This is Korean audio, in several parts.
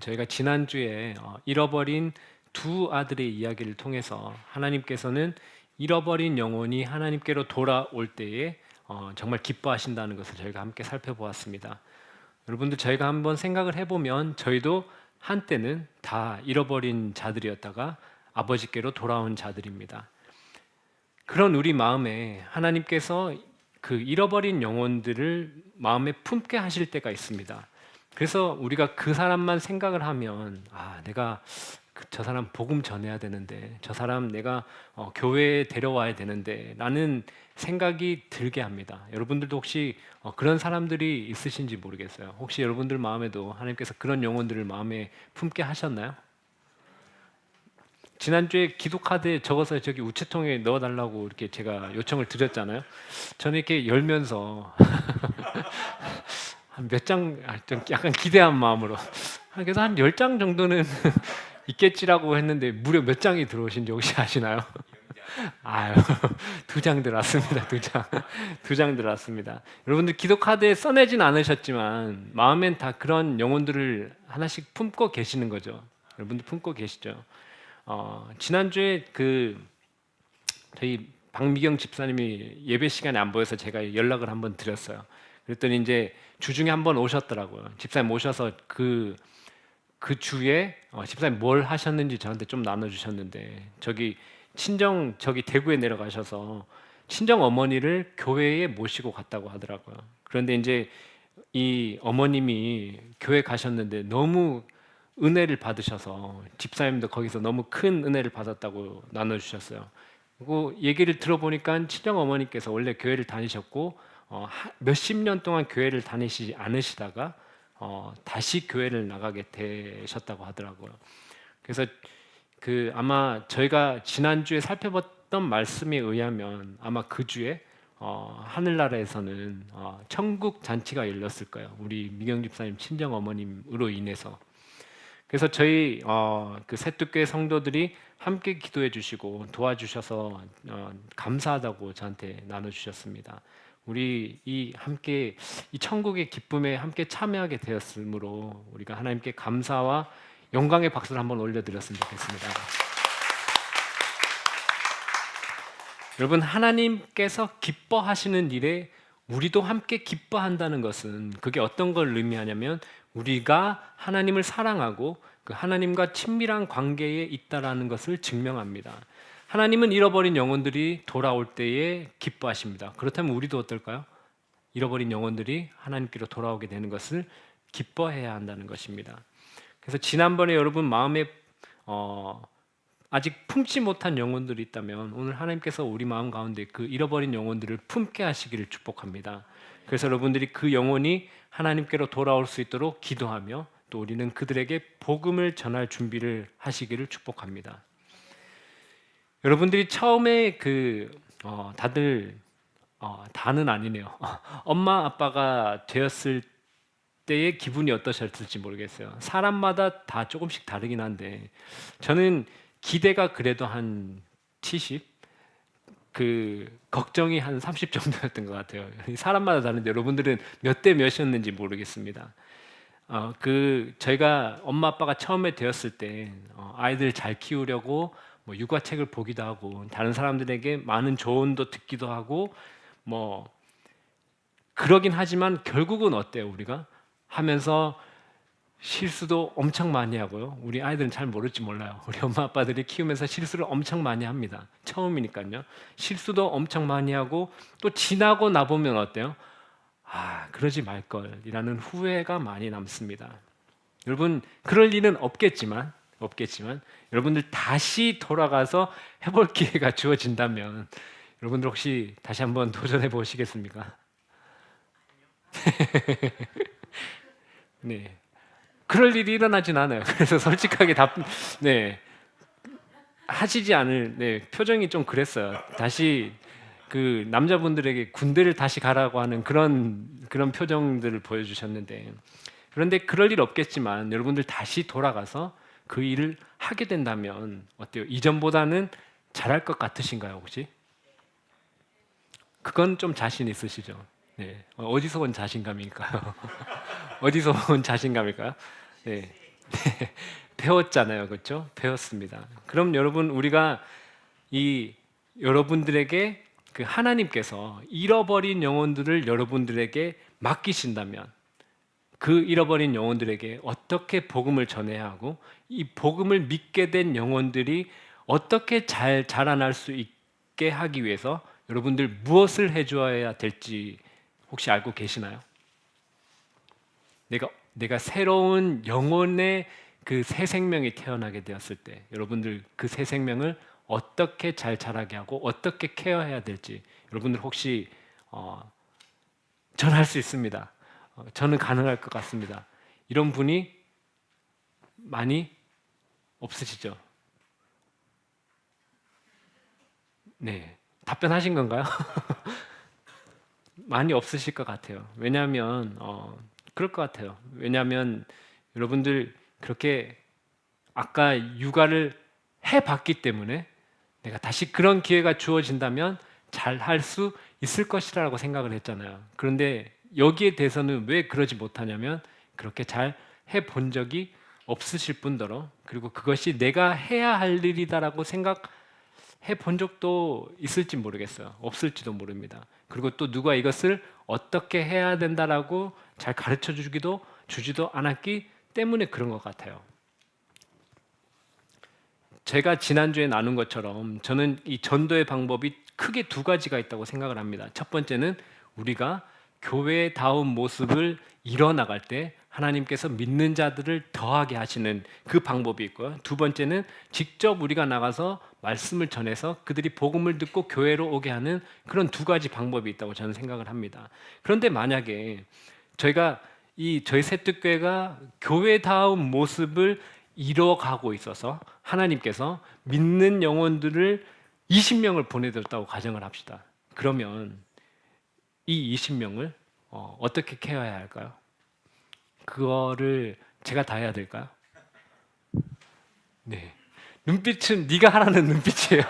저희가 지난주에 잃어버린 두 아들의 이야기를 통해서 하나님께서는 잃어버린 영혼이 하나님께로 돌아올 때에 정말 기뻐하신다는 것을 저희가 함께 살펴보았습니다. 여러분들, 저희가 한번 생각을 해보면 저희도 한때는 다 잃어버린 자들이었다가 아버지께로 돌아온 자들입니다. 그런 우리 마음에 하나님께서 그 잃어버린 영혼들을 마음에 품게 하실 때가 있습니다. 그래서 우리가 그 사람만 생각을 하면 내가 저 사람 복음 전해야 되는데, 저 사람 내가 교회에 데려와야 되는데 라는 생각이 들게 합니다. 여러분들도 혹시 그런 사람들이 있으신지 모르겠어요. 혹시 여러분들 마음에도 하나님께서 그런 영혼들을 마음에 품게 하셨나요? 지난주에 기도 카드에 적어서 저기 우체통에 넣어달라고 이렇게 제가 요청을 드렸잖아요. 저는 이렇게 열면서 한 몇 장, 좀 약간 기대한 마음으로 그래서 한 10장 정도는 있겠지라고 했는데 무려 몇 장이 들어오신지 혹시 아시나요? 아유, 2장 들어왔습니다. 2장. 2장 들어왔습니다. 여러분들 기도 카드에 써내진 않으셨지만 마음엔 다 그런 영혼들을 하나씩 품고 계시는 거죠. 여러분들 품고 계시죠. 지난주에 저희 박미경 집사님이 예배 시간에 안 보여서 제가 연락을 한번 드렸어요. 그랬더니 이제 주중에 한번 오셨더라고요. 집사님 오셔서 그 주에 집사님 뭘 하셨는지 저한테 좀 나눠주셨는데, 저기 대구에 내려가셔서 친정 어머니를 교회에 모시고 갔다고 하더라고요. 그런데 이제 이 어머님이 교회 가셨는데 너무 은혜를 받으셔서 집사님도 거기서 너무 큰 은혜를 받았다고 나눠주셨어요. 그리고 얘기를 들어보니까 친정 어머니께서 원래 교회를 다니셨고 몇십 년 동안 교회를 다니시지 않으시다가 다시 교회를 나가게 되셨다고 하더라고요. 그래서 아마 저희가 지난주에 살펴봤던 말씀에 의하면 아마 그 주에 하늘나라에서는 천국 잔치가 열렸을 거예요. 우리 미경 집사님 친정 어머님으로 인해서. 그래서 저희 그 새뚝교회 성도들이 함께 기도해 주시고 도와주셔서 감사하다고 저한테 나눠주셨습니다. 우리 함께 이 천국의 기쁨에 함께 참여하게 되었으므로 우리가 하나님께 감사와 영광의 박수를 한번 올려드렸으면 좋겠습니다. 여러분, 하나님께서 기뻐하시는 일에 우리도 함께 기뻐한다는 것은 그게 어떤 걸 의미하냐면 우리가 하나님을 사랑하고 그 하나님과 친밀한 관계에 있다라는 것을 증명합니다. 하나님은 잃어버린 영혼들이 돌아올 때에 기뻐하십니다. 그렇다면 우리도 어떨까요? 잃어버린 영혼들이 하나님께로 돌아오게 되는 것을 기뻐해야 한다는 것입니다. 그래서 지난번에 여러분 마음에 아직 품지 못한 영혼들이 있다면 오늘 하나님께서 우리 마음 가운데 그 잃어버린 영혼들을 품게 하시기를 축복합니다. 그래서 여러분들이 그 영혼이 하나님께로 돌아올 수 있도록 기도하며 또 우리는 그들에게 복음을 전할 준비를 하시기를 축복합니다. 여러분들이 처음에 다들 다는 아니네요. 엄마 아빠가 되었을 때의 기분이 어떠셨을지 모르겠어요. 사람마다 다 조금씩 다르긴 한데 저는 기대가 그래도 한 70, 걱정이 한 30 정도였던 것 같아요. 사람마다 다른데 여러분들은 몇 대 몇이었는지 모르겠습니다. 저희가 엄마 아빠가 처음에 되었을 때 아이들 잘 키우려고 뭐 육아책을 보기도 하고 다른 사람들에게 많은 조언도 듣기도 하고 뭐 그러긴 하지만 결국은 어때요? 우리가 하면서 실수도 엄청 많이 하고요. 우리 아이들은 잘 모를지 몰라요. 우리 엄마 아빠들이 키우면서 실수를 엄청 많이 합니다. 처음이니까요. 실수도 엄청 많이 하고 또 지나고 나보면 어때요? 그러지 말걸이라는 후회가 많이 남습니다. 여러분, 그럴 일은 없겠지만 여러분들 다시 돌아가서 해볼 기회가 주어진다면 여러분들 혹시 다시 한번 도전해 보시겠습니까? 네. 그럴 일이 일어나진 않아요. 그래서 솔직하게 네, 하시지 않을, 표정이 좀 그랬어요. 다시 남자분들에게 군대를 다시 가라고 하는 그런 표정들을 보여주셨는데, 그런데 그럴 일 없겠지만 여러분들 다시 돌아가서 그 일을 하게 된다면 어때요? 이전보다는 잘할 것 같으신가요, 혹시? 그건 좀 자신 있으시죠? 네. 어디서 온 자신감일까요? 어디서 온 자신감일까요? 네. 배웠잖아요, 그렇죠? 배웠습니다. 그럼 여러분 우리가 이 여러분들에게 그 하나님께서 잃어버린 영혼들을 여러분들에게 맡기신다면 그 잃어버린 영혼들에게 어떻게 복음을 전해야 하고 이 복음을 믿게 된 영혼들이 어떻게 잘 자라날 수 있게 하기 위해서 여러분들 무엇을 해줘야 될지 혹시 알고 계시나요? 내가 새로운 영혼의 그 새 생명이 태어나게 되었을 때 여러분들 그 새 생명을 어떻게 잘 자라게 하고 어떻게 케어해야 될지 여러분들 혹시 저는 할 수 있습니다. 저는 가능할 것 같습니다. 이런 분이 많이 없으시죠? 네. 답변하신 건가요? 많이 없으실 것 같아요. 왜냐하면 그럴 것 같아요. 왜냐하면 여러분들 그렇게 아까 육아를 해봤기 때문에 내가 다시 그런 기회가 주어진다면 잘 할 수 있을 것이라고 생각을 했잖아요. 그런데 여기에 대해서는 왜 그러지 못하냐면 그렇게 잘 해본 적이 없으실 뿐더러 그리고 그것이 내가 해야 할 일이다라고 생각해 본 적도 있을지 모르겠어요. 없을지도 모릅니다. 그리고 또 누가 이것을 어떻게 해야 된다라고 잘 가르쳐 주지도 않았기 때문에 그런 것 같아요. 제가 지난주에 나눈 것처럼 저는 이 전도의 방법이 크게 두 가지가 있다고 생각을 합니다. 첫 번째는 우리가 교회다운 모습을 이뤄나갈 때 하나님께서 믿는 자들을 더하게 하시는 그 방법이 있고요. 두 번째는 직접 우리가 나가서 말씀을 전해서 그들이 복음을 듣고 교회로 오게 하는 그런 두 가지 방법이 있다고 저는 생각을 합니다. 그런데 만약에 저희 새특교회가 교회다운 모습을 이뤄가고 있어서 하나님께서 믿는 영혼들을 20명을 보내드렸다고 가정을 합시다. 그러면 이 20명을 어떻게 케어해야 할까요? 그거를 제가 다 해야 될까요? 네. 눈빛은 네가 하라는 눈빛이에요.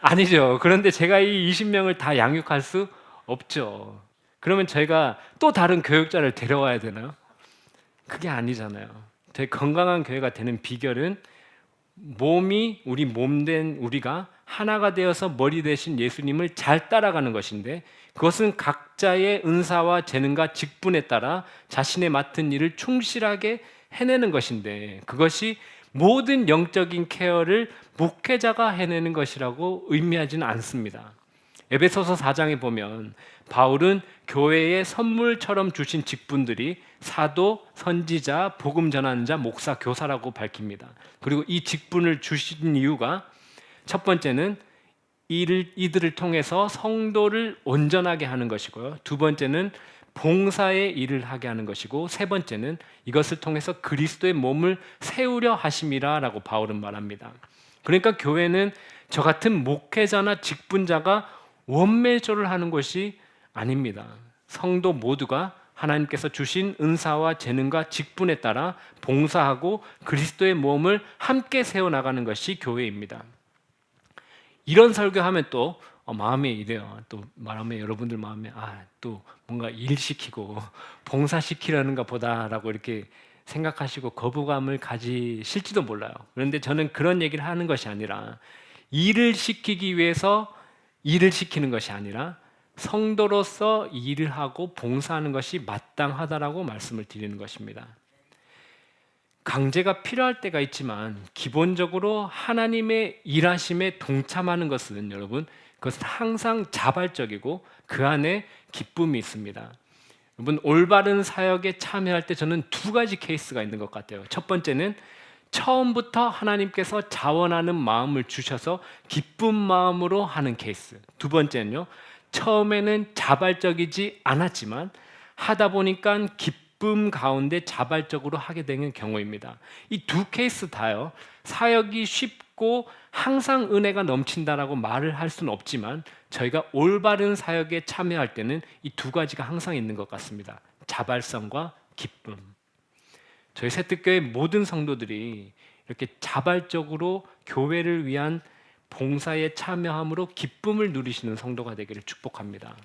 아니죠. 그런데 제가 이 20명을 다 양육할 수 없죠. 그러면 저희가 또 다른 교육자를 데려와야 되나요? 그게 아니잖아요. 되게 건강한 교회가 되는 비결은 우리 몸된 우리가 하나가 되어서 머리 대신 예수님을 잘 따라가는 것인데 그것은 각자의 은사와 재능과 직분에 따라 자신의 맡은 일을 충실하게 해내는 것인데 그것이 모든 영적인 케어를 목회자가 해내는 것이라고 의미하지는 않습니다. 에베소서 4장에 보면 바울은 교회에 선물처럼 주신 직분들이 사도, 선지자, 복음 전하자, 목사, 교사라고 밝힙니다. 그리고 이 직분을 주신 이유가 첫 번째는 이들을 통해서 성도를 온전하게 하는 것이고요. 두 번째는 봉사의 일을 하게 하는 것이고 세 번째는 이것을 통해서 그리스도의 몸을 세우려 하심이라라고 바울은 말합니다. 그러니까 교회는 저 같은 목회자나 직분자가 원매조를 하는 것이 아닙니다. 성도 모두가 하나님께서 주신 은사와 재능과 직분에 따라 봉사하고 그리스도의 몸을 함께 세워나가는 것이 교회입니다. 이런 설교하면 또 마음에 이래요. 또 마음에 여러분들 마음에 또 뭔가 일시키고 봉사시키려는가 보다라고 이렇게 생각하시고 거부감을 가지실지도 몰라요. 그런데 저는 그런 얘기를 하는 것이 아니라 일을 시키기 위해서 일을 시키는 것이 아니라 성도로서 일을 하고 봉사하는 것이 마땅하다라고 말씀을 드리는 것입니다. 강제가 필요할 때가 있지만 기본적으로 하나님의 일하심에 동참하는 것은 여러분 그것은 항상 자발적이고 그 안에 기쁨이 있습니다. 여러분 올바른 사역에 참여할 때 저는 두 가지 케이스가 있는 것 같아요. 첫 번째는 처음부터 하나님께서 자원하는 마음을 주셔서 기쁜 마음으로 하는 케이스. 두 번째는요. 처음에는 자발적이지 않았지만 하다 보니까 기쁨 가운데 자발적으로 하게 되는 경우입니다. 이 두 케이스 다요. 사역이 쉽고 항상 은혜가 넘친다라고 말을 할 수는 없지만 저희가 올바른 사역에 참여할 때는 이 두 가지가 항상 있는 것 같습니다. 자발성과 기쁨. 저희 새특교회 모든 성도들이 이렇게 자발적으로 교회를 위한 봉사에 참여함으로 기쁨을 누리시는 성도가 되기를 축복합니다.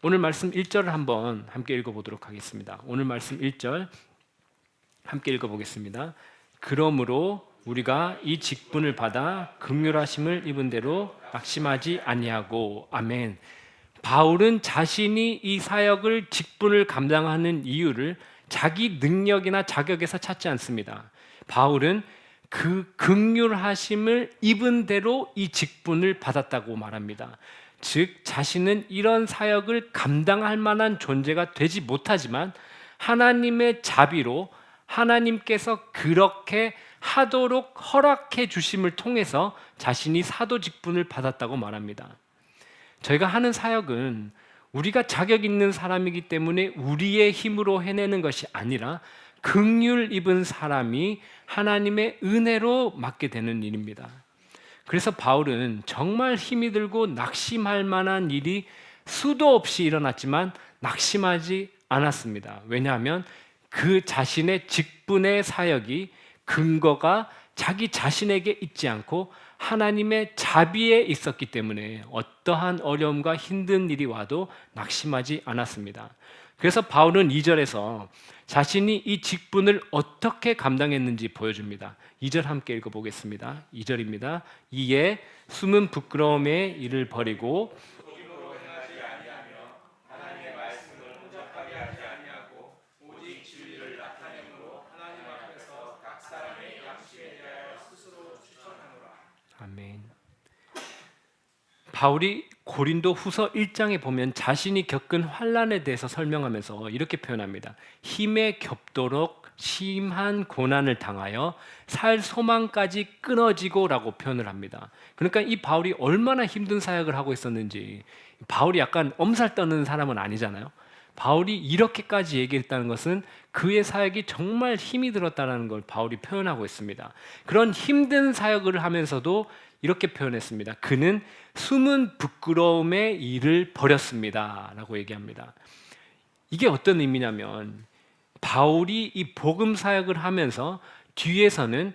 오늘 말씀 1절을 한번 함께 읽어보도록 하겠습니다. 오늘 말씀 1절 함께 읽어보겠습니다. 그러므로 우리가 이 직분을 받아 긍휼하심을 입은 대로 낙심하지 아니하고. 아멘. 바울은 자신이 이 사역을 직분을 감당하는 이유를 자기 능력이나 자격에서 찾지 않습니다. 바울은 그 긍휼하심을 입은 대로 이 직분을 받았다고 말합니다. 즉 자신은 이런 사역을 감당할 만한 존재가 되지 못하지만 하나님의 자비로 하나님께서 그렇게 하도록 허락해 주심을 통해서 자신이 사도 직분을 받았다고 말합니다. 저희가 하는 사역은 우리가 자격 있는 사람이기 때문에 우리의 힘으로 해내는 것이 아니라 긍휼 입은 사람이 하나님의 은혜로 맡게 되는 일입니다. 그래서 바울은 정말 힘이 들고 낙심할 만한 일이 수도 없이 일어났지만 낙심하지 않았습니다. 왜냐하면 그 자신의 직분의 사역이 근거가 자기 자신에게 있지 않고 하나님의 자비에 있었기 때문에 어떠한 어려움과 힘든 일이 와도 낙심하지 않았습니다. 그래서 바울은 2절에서 자신이 이 직분을 어떻게 감당했는지 보여줍니다. 2절 함께 읽어보겠습니다. 2절입니다. 이에 숨은 부끄러움의 일을 버리고 아멘. 바울이 고린도 후서 1장에 보면 자신이 겪은 환난에 대해서 설명하면서 이렇게 표현합니다. 힘에 겹도록 심한 고난을 당하여 살 소망까지 끊어지고 라고 표현을 합니다. 그러니까 이 바울이 얼마나 힘든 사역을 하고 있었는지. 바울이 약간 엄살 떠는 사람은 아니잖아요. 바울이 이렇게까지 얘기했다는 것은 그의 사역이 정말 힘이 들었다는 걸 바울이 표현하고 있습니다. 그런 힘든 사역을 하면서도 이렇게 표현했습니다. 그는 숨은 부끄러움의 일을 버렸습니다 라고 얘기합니다. 이게 어떤 의미냐면 바울이 이 복음 사역을 하면서 뒤에서는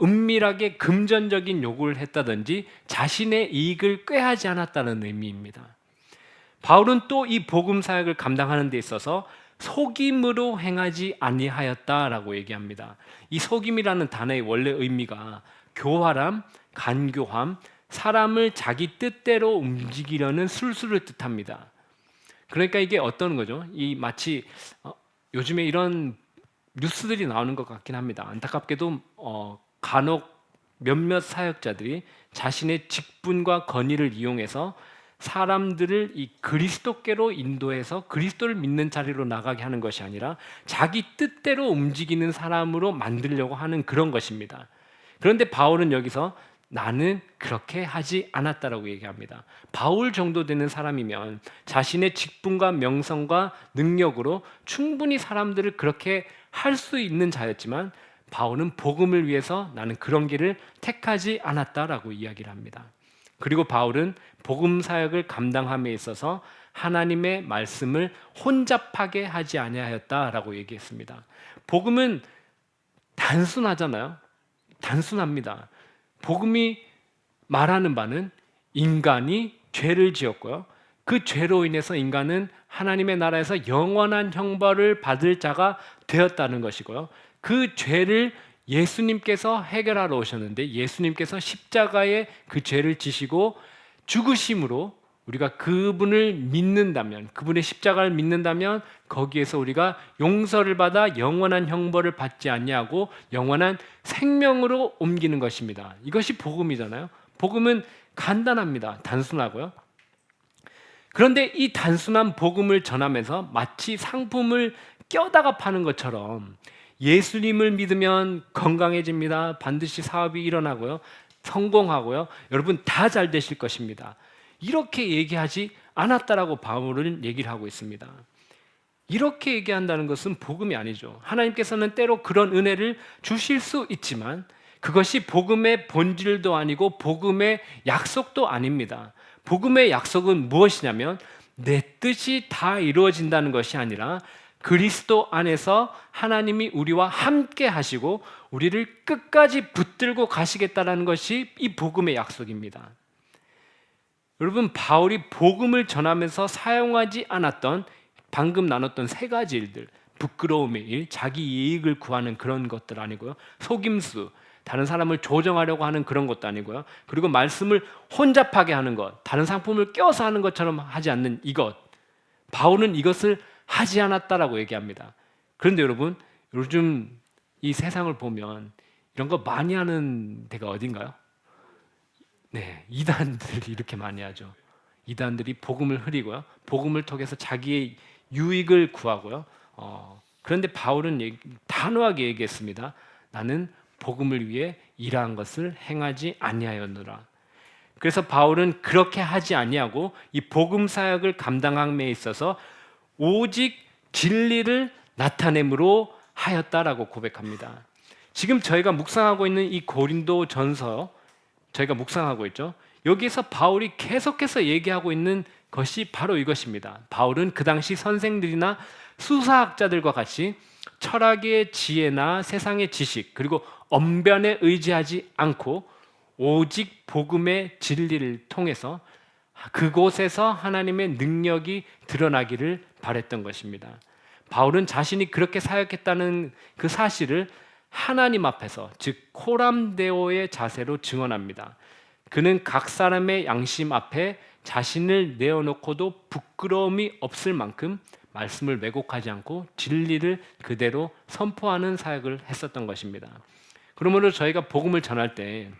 은밀하게 금전적인 요구를 했다든지 자신의 이익을 꾀하지 않았다는 의미입니다. 바울은 또 이 복음 사역을 감당하는 데 있어서 속임으로 행하지 아니하였다라고 얘기합니다. 이 속임이라는 단어의 원래 의미가 교활함, 간교함, 사람을 자기 뜻대로 움직이려는 술수를 뜻합니다. 그러니까 이게 어떤 거죠? 이 마치 요즘에 이런 뉴스들이 나오는 것 같긴 합니다. 안타깝게도 간혹 몇몇 사역자들이 자신의 직분과 권위를 이용해서 사람들을 이 그리스도께로 인도해서 그리스도를 믿는 자리로 나가게 하는 것이 아니라 자기 뜻대로 움직이는 사람으로 만들려고 하는 그런 것입니다. 그런데 바울은 여기서 나는 그렇게 하지 않았다라고 얘기합니다. 바울 정도 되는 사람이면 자신의 직분과 명성과 능력으로 충분히 사람들을 그렇게 할 수 있는 자였지만 바울은 복음을 위해서 나는 그런 길을 택하지 않았다라고 이야기를 합니다. 그리고 바울은 복음 사역을 감당함에 있어서 하나님의 말씀을 혼잡하게 하지 아니하였다라고 얘기했습니다. 복음은 단순하잖아요. 단순합니다. 복음이 말하는 바는 인간이 죄를 지었고요. 그 죄로 인해서 인간은 하나님의 나라에서 영원한 형벌을 받을 자가 되었다는 것이고요. 그 죄를 예수님께서 해결하러 오셨는데 예수님께서 십자가에 그 죄를 지시고 죽으심으로 우리가 그분을 믿는다면, 그분의 십자가를 믿는다면 거기에서 우리가 용서를 받아 영원한 형벌을 받지 않냐고 영원한 생명으로 옮기는 것입니다. 이것이 복음이잖아요. 복음은 간단합니다. 단순하고요. 그런데 이 단순한 복음을 전하면서 마치 상품을 껴다가 파는 것처럼 예수님을 믿으면 건강해집니다. 반드시 사업이 일어나고요. 성공하고요. 여러분 다 잘 되실 것입니다. 이렇게 얘기하지 않았다라고 바울은 얘기를 하고 있습니다. 이렇게 얘기한다는 것은 복음이 아니죠. 하나님께서는 때로 그런 은혜를 주실 수 있지만 그것이 복음의 본질도 아니고 복음의 약속도 아닙니다. 복음의 약속은 무엇이냐면 내 뜻이 다 이루어진다는 것이 아니라 그리스도 안에서 하나님이 우리와 함께 하시고 우리를 끝까지 붙들고 가시겠다는 것이 이 복음의 약속입니다. 여러분, 바울이 복음을 전하면서 사용하지 않았던 방금 나눴던 세 가지 일들, 부끄러움의 일, 자기 이익을 구하는 그런 것들 아니고요. 속임수, 다른 사람을 조정하려고 하는 그런 것도 아니고요. 그리고 말씀을 혼잡하게 하는 것, 다른 상품을 껴서 하는 것처럼 하지 않는 이것. 바울은 이것을 하지 않았다라고 얘기합니다. 그런데 여러분, 요즘 이 세상을 보면 이런 거 많이 하는 데가 어딘가요? 네, 이단들이 이렇게 많이 하죠. 이단들이 복음을 흐리고요. 복음을 통해서 자기의 유익을 구하고요. 그런데 바울은 단호하게 얘기했습니다. 나는 복음을 위해 일한 것을 행하지 아니하였노라. 그래서 바울은 그렇게 하지 아니하고 이 복음 사역을 감당함에 있어서 오직 진리를 나타냄으로 하였다라고 고백합니다. 지금 저희가 묵상하고 있는 이 고린도 전서, 저희가 묵상하고 있죠. 여기에서 바울이 계속해서 얘기하고 있는 것이 바로 이것입니다. 바울은 그 당시 선생들이나 수사학자들과 같이 철학의 지혜나 세상의 지식, 그리고 언변에 의지하지 않고 오직 복음의 진리를 통해서 그곳에서 하나님의 능력이 드러나기를 바랬던 것입니다. 바울은 자신이 그렇게 사역했다는 그 사실을 하나님 앞에서, 즉 코람데오의 자세로 증언합니다. 그는 각 사람의 양심 앞에 자신을 내어놓고도 부끄러움이 없을 만큼 말씀을 왜곡하지 않고 진리를 그대로 선포하는 사역을 했었던 것입니다. 그러므로 저희가 복음을 전할 때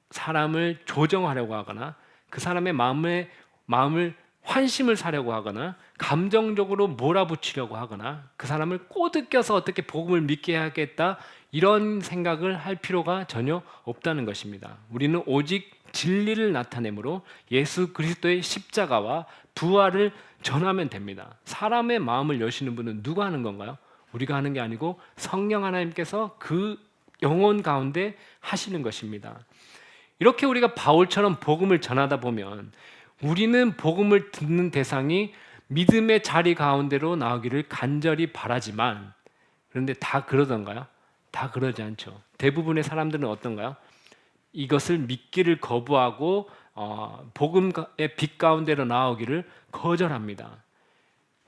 사람을 조정하려고 하거나 그 사람의 마음을 환심을 사려고 하거나 감정적으로 몰아붙이려고 하거나 그 사람을 꼬드겨서 어떻게 복음을 믿게 하겠다, 이런 생각을 할 필요가 전혀 없다는 것입니다. 우리는 오직 진리를 나타내므로 예수 그리스도의 십자가와 부활을 전하면 됩니다. 사람의 마음을 여시는 분은 누가 하는 건가요? 우리가 하는 게 아니고 성령 하나님께서 그 영혼 가운데 하시는 것입니다. 이렇게 우리가 바울처럼 복음을 전하다 보면 우리는 복음을 듣는 대상이 믿음의 자리 가운데로 나오기를 간절히 바라지만, 그런데 다 그러던가요? 다 그러지 않죠. 대부분의 사람들은 어떤가요? 이것을 믿기를 거부하고 복음의 빛 가운데로 나오기를 거절합니다.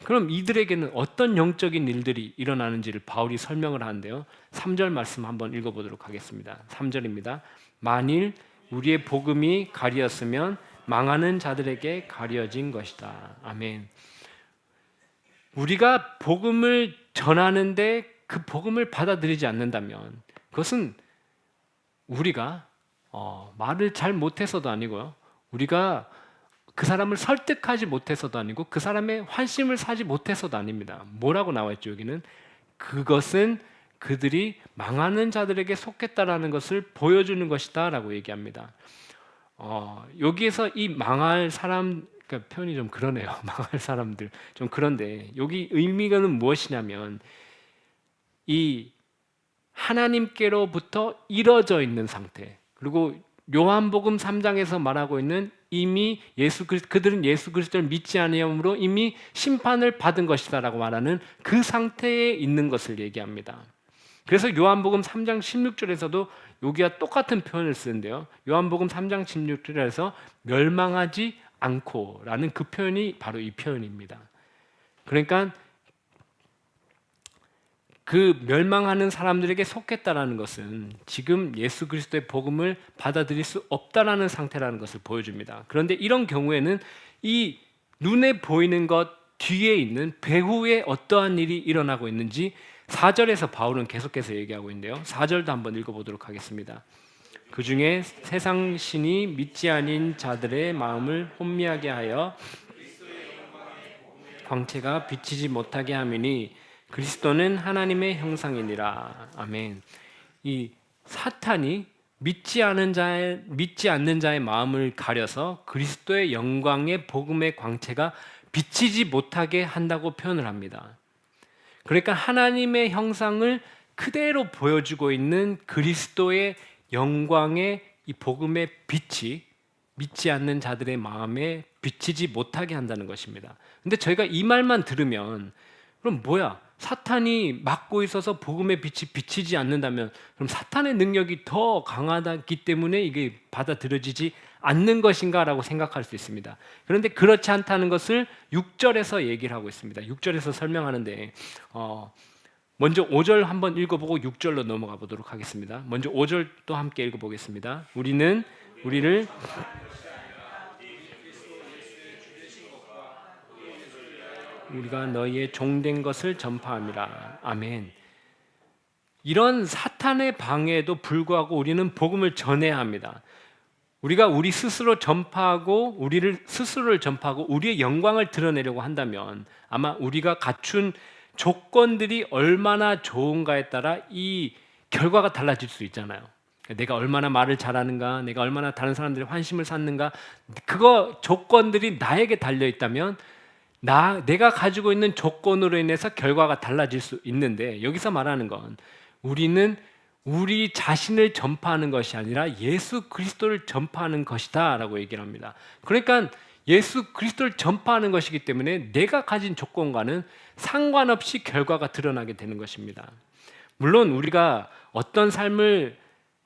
그럼 이들에게는 어떤 영적인 일들이 일어나는지를 바울이 설명을 하는데요. 3절 말씀 한번 읽어보도록 하겠습니다. 3절입니다. 만일 우리의 복음이 가리었으면 망하는 자들에게 가려진 것이다. 아멘. 우리가 복음을 전하는데 그 복음을 받아들이지 않는다면 그것은 우리가 말을 잘 못해서도 아니고요, 우리가 그 사람을 설득하지 못해서도 아니고 그 사람의 환심을 사지 못해서도 아닙니다. 뭐라고 나와 있죠? 여기는 그것은 그들이 망하는 자들에게 속했다라는 것을 보여주는 것이다 라고 얘기합니다. 여기에서 이 망할 사람, 그러니까 표현이 좀 그러네요. 망할 사람들 좀 그런데 여기 의미가는 무엇이냐면 이 하나님께로부터 이뤄져 있는 상태, 그리고 요한복음 3장에서 말하고 있는 이미 그들은 예수 그리스도를 믿지 아니함으로 이미 심판을 받은 것이다라고 말하는 그 상태에 있는 것을 얘기합니다. 그래서 요한복음 3장 16절에서도 여기와 똑같은 표현을 쓰는데요. 요한복음 3장 16절에서 멸망하지 않고라는 그 표현이 바로 이 표현입니다. 그러니까 그 멸망하는 사람들에게 속했다라는 것은 지금 예수 그리스도의 복음을 받아들일 수 없다라는 상태라는 것을 보여줍니다. 그런데 이런 경우에는 이 눈에 보이는 것 뒤에 있는 배후에 어떠한 일이 일어나고 있는지 4절에서 바울은 계속해서 얘기하고 있는데요. 4절도 한번 읽어보도록 하겠습니다. 그 중에 세상 신이 믿지 아닌 자들의 마음을 혼미하게 하여 광채가 비치지 못하게 함이니 그리스도는 하나님의 형상이니라. 아멘. 이 사탄이 믿지 않는 자의 마음을 가려서 그리스도의 영광의 복음의 광채가 비치지 못하게 한다고 표현을 합니다. 그러니까 하나님의 형상을 그대로 보여주고 있는 그리스도의 영광의 이 복음의 빛이 믿지 않는 자들의 마음에 비치지 못하게 한다는 것입니다. 근데 저희가 이 말만 들으면 그럼 뭐야? 사탄이 막고 있어서 복음의 빛이 비치지 않는다면 그럼 사탄의 능력이 더 강하기 때문에 이게 받아들여지지 않는 것인가라고 생각할 수 있습니다. 그런데 그렇지 않다는 것을 6절에서 얘기를 하고 있습니다. 6절에서 설명하는데 먼저 5절 한번 읽어보고 6절로 넘어가 보도록 하겠습니다. 먼저 5절도 함께 읽어보겠습니다. 우리를 우리가 너희의 종된 것을 전파함이라. 아멘. 이런 사탄의 방해에도 불구하고 우리는 복음을 전해야 합니다. 우리가 우리 스스로 전파하고 스스로를 전파하고 우리의 영광을 드러내려고 한다면 아마 우리가 갖춘 조건들이 얼마나 좋은가에 따라 이 결과가 달라질 수 있잖아요. 내가 얼마나 말을 잘하는가, 내가 얼마나 다른 사람들의 환심을 샀는가, 그거 조건들이 나에게 달려 있다면 내가 가지고 있는 조건으로 인해서 결과가 달라질 수 있는데, 여기서 말하는 건 우리는 우리 자신을 전파하는 것이 아니라 예수 그리스도를 전파하는 것이다 라고 얘기를 합니다. 그러니까 예수 그리스도를 전파하는 것이기 때문에 내가 가진 조건과는 상관없이 결과가 드러나게 되는 것입니다. 물론 우리가 어떤 삶을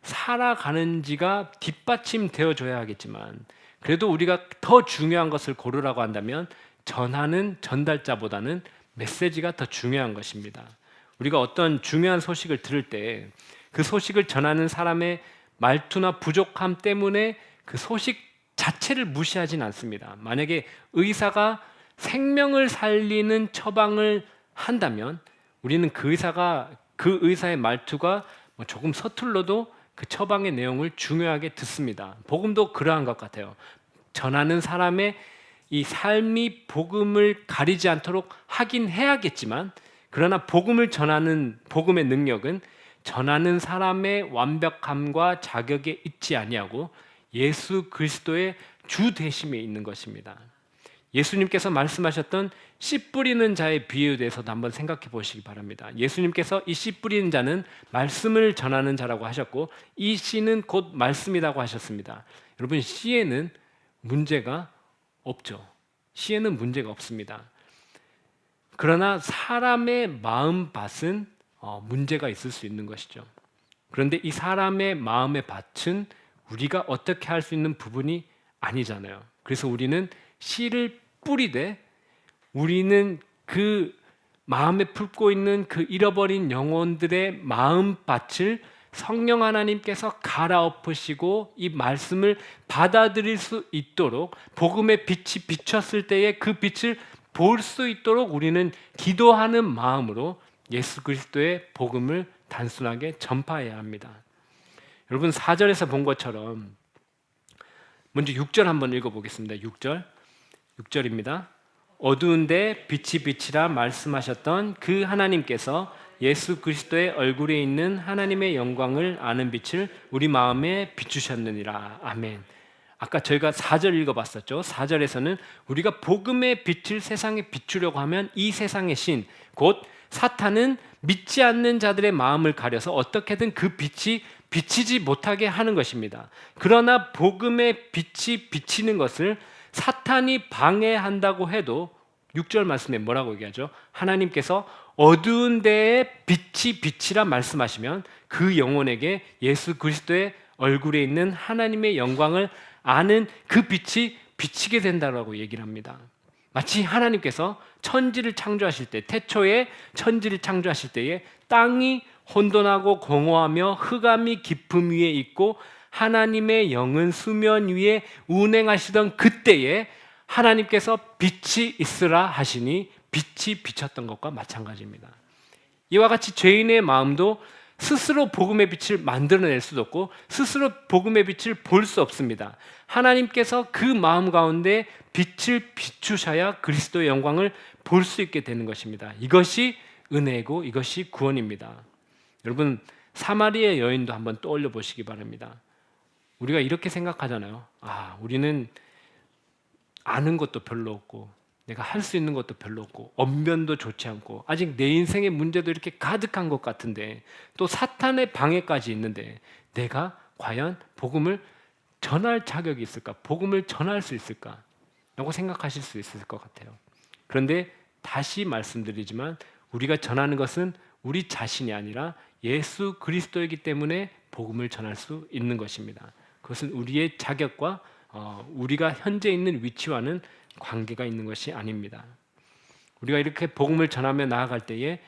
살아가는지가 뒷받침되어 줘야 하겠지만, 그래도 우리가 더 중요한 것을 고르라고 한다면 전하는 전달자보다는 메시지가 더 중요한 것입니다. 우리가 어떤 중요한 소식을 들을 때 그 소식을 전하는 사람의 말투나 부족함 때문에 그 소식 자체를 무시하진 않습니다. 만약에 의사가 생명을 살리는 처방을 한다면 우리는 그 의사의 말투가 조금 서툴러도 그 처방의 내용을 중요하게 듣습니다. 복음도 그러한 것 같아요. 전하는 사람의 이 삶이 복음을 가리지 않도록 하긴 해야겠지만, 그러나 복음을 전하는 복음의 능력은 전하는 사람의 완벽함과 자격에 있지 아니하고 예수 그리스도의 주 되심에 있는 것입니다. 예수님께서 말씀하셨던 씨 뿌리는 자의 비유에 대해서도 한번 생각해 보시기 바랍니다. 예수님께서 이 씨 뿌리는 자는 말씀을 전하는 자라고 하셨고, 이 씨는 곧 말씀이라고 하셨습니다. 여러분, 씨에는 문제가 없죠. 씨에는 문제가 없습니다. 그러나 사람의 마음밭은 문제가 있을 수 있는 것이죠. 그런데 이 사람의 마음의 밭은 우리가 어떻게 할 수 있는 부분이 아니잖아요. 그래서 우리는 씨를 뿌리되, 우리는 그 마음에 품고 있는 그 잃어버린 영혼들의 마음밭을 성령 하나님께서 갈아엎으시고 이 말씀을 받아들일 수 있도록, 복음의 빛이 비쳤을 때에 그 빛을 볼 수 있도록 우리는 기도하는 마음으로 예수 그리스도의 복음을 단순하게 전파해야 합니다. 여러분, 4절에서 본 것처럼 먼저 6절 한번 읽어보겠습니다. 6절입니다. 어두운데 빛이 빛이라 말씀하셨던 그 하나님께서 예수 그리스도의 얼굴에 있는 하나님의 영광을 아는 빛을 우리 마음에 비추셨느니라. 아멘. 아까 저희가 4절 읽어봤었죠. 4절에서는 우리가 복음의 빛을 세상에 비추려고 하면 이 세상의 신, 곧 사탄은 믿지 않는 자들의 마음을 가려서 어떻게든 그 빛이 비치지 못하게 하는 것입니다. 그러나 복음의 빛이 비치는 것을 사탄이 방해한다고 해도 6절 말씀에 뭐라고 얘기하죠? 하나님께서 어두운 데에 빛이 빛이라 말씀하시면 그 영혼에게 예수 그리스도의 얼굴에 있는 하나님의 영광을 아는 그 빛이 비치게 된다고 얘기를 합니다. 마치 하나님께서 천지를 창조하실 때, 태초에 천지를 창조하실 때에 땅이 혼돈하고 공허하며 흑암이 깊음 위에 있고 하나님의 영은 수면 위에 운행하시던 그때에 하나님께서 빛이 있으라 하시니 빛이 비쳤던 것과 마찬가지입니다. 이와 같이 죄인의 마음도 스스로 복음의 빛을 만들어낼 수도 없고 스스로 복음의 빛을 볼 수 없습니다. 하나님께서 그 마음 가운데 빛을 비추셔야 그리스도의 영광을 볼 수 있게 되는 것입니다. 이것이 은혜고 이것이 구원입니다. 여러분, 사마리아 여인도 한번 떠올려 보시기 바랍니다. 우리가 이렇게 생각하잖아요. 우리는 아는 것도 별로 없고 내가 할 수 있는 것도 별로 없고 언변도 좋지 않고 아직 내 인생의 문제도 이렇게 가득한 것 같은데, 또 사탄의 방해까지 있는데 내가 과연 복음을 전할 자격이 있을까? 복음을 전할 수 있을까? 라고 생각하실 수 있을 것 같아요. 그런데 다시 말씀드리지만 우리가 전하는 것은 우리 자신이 아니라 예수 그리스도이기 때문에 복음을 전할 수 있는 것입니다. 그것은 우리의 자격과 우리가 현재 있는 위치와는 관계가 있는 것이 아닙니다. 우리가 이렇게 복음을 전하며 나아갈 때에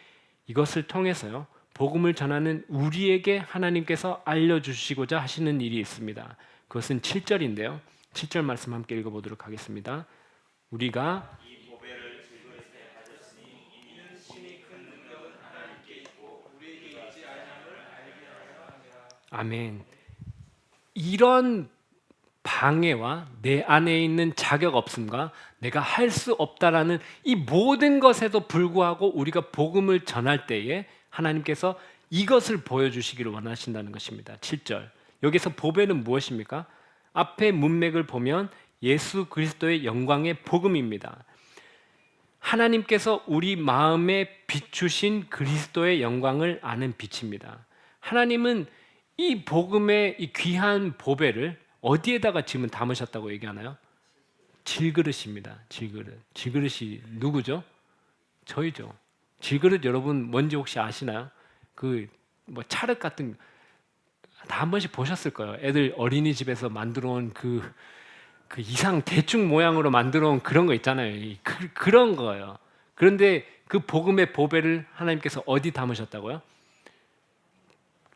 이것을 통해서요, 복음을 전하는 우리에게 하나님께서 알려주시고자 하시는 일이 있습니다. 그것은 7절인데요. 7절 말씀 함께 읽어보도록 하겠습니다. 우리가 아멘. 이런 방해와 내 안에 있는 자격 없음과 내가 할 수 없다라는 이 모든 것에도 불구하고 우리가 복음을 전할 때에 하나님께서 이것을 보여주시기를 원하신다는 것입니다. 7절. 여기서 보배는 무엇입니까? 앞에 문맥을 보면 예수 그리스도의 영광의 복음입니다. 하나님께서 우리 마음에 비추신 그리스도의 영광을 아는 빛입니다. 하나님은 이 복음의 이 귀한 보배를 어디에다가 지금 담으셨다고 얘기하나요? 질그릇입니다. 질그릇. 질그릇이 누구죠? 저희죠. 질그릇 여러분 뭔지 혹시 아시나요? 그 뭐 찰흙 같은 다 한 번씩 보셨을 거예요. 애들 어린이집에서 만들어 온 그 이상 대충 모양으로 만들어 온 그런 거 있잖아요. 그런 거예요. 그런데 그 복음의 보배를 하나님께서 어디 담으셨다고요?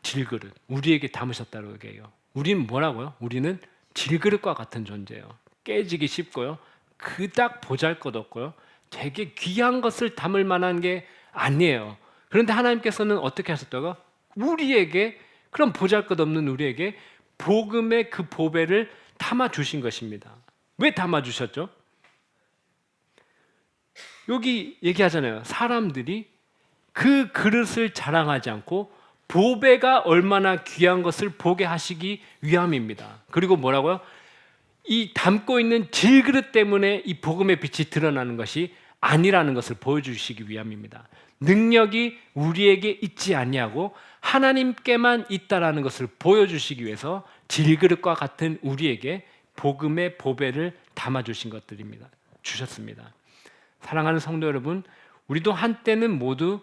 질그릇. 우리에게 담으셨다고 얘기해요. 우리는 뭐라고요? 우리는 질그릇과 같은 존재예요. 깨지기 쉽고요. 그닥 보잘것없고요. 되게 귀한 것을 담을 만한 게 아니에요. 그런데 하나님께서는 어떻게 하셨다고요? 우리에게, 그런 보잘것없는 우리에게 복음의 그 보배를 담아 주신 것입니다. 왜 담아 주셨죠? 여기 얘기하잖아요. 사람들이 그 그릇을 자랑하지 않고 보배가 얼마나 귀한 것을 보게 하시기 위함입니다. 그리고 뭐라고요? 이 담고 있는 질그릇 때문에 이 복음의 빛이 드러나는 것이 아니라는 것을 보여주시기 위함입니다. 능력이 우리에게 있지 아니하고 하나님께만 있다라는 것을 보여주시기 위해서 질그릇과 같은 우리에게 복음의 보배를 담아주신 것들입니다. 주셨습니다. 사랑하는 성도 여러분, 우리도 한때는 모두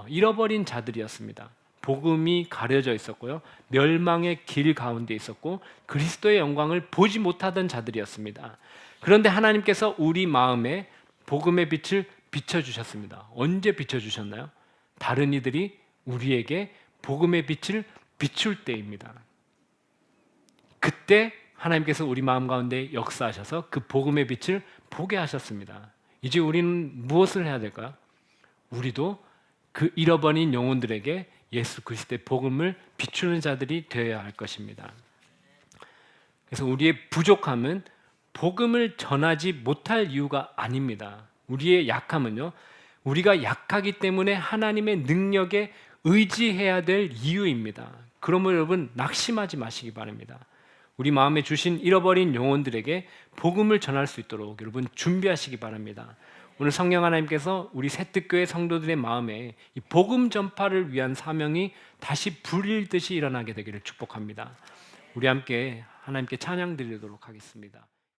잃어버린 자들이었습니다. 복음이 가려져 있었고요, 멸망의 길 가운데 있었고 그리스도의 영광을 보지 못하던 자들이었습니다. 그런데 하나님께서 우리 마음에 복음의 빛을 비춰주셨습니다. 언제 비춰주셨나요? 다른 이들이 우리에게 복음의 빛을 비출 때입니다. 그때 하나님께서 우리 마음 가운데 역사하셔서 그 복음의 빛을 보게 하셨습니다. 이제 우리는 무엇을 해야 될까요? 우리도 그 잃어버린 영혼들에게 예수 그리스도의 복음을 비추는 자들이 되어야 할 것입니다. 그래서 우리의 부족함은 복음을 전하지 못할 이유가 아닙니다. 우리의 약함은요, 우리가 약하기 때문에 하나님의 능력에 의지해야 될 이유입니다. 그러므로 여러분 낙심하지 마시기 바랍니다. 우리 마음에 주신 잃어버린 영혼들에게 복음을 전할 수 있도록 여러분 준비하시기 바랍니다. 오늘 성령 하나님께서 우리 새뜻교회 성도들의 마음에 이 복음 전파를 위한 사명이 다시 불일듯이 일어나게 되기를 축복합니다. 우리 함께 하나님께 찬양 드리도록 하겠습니다.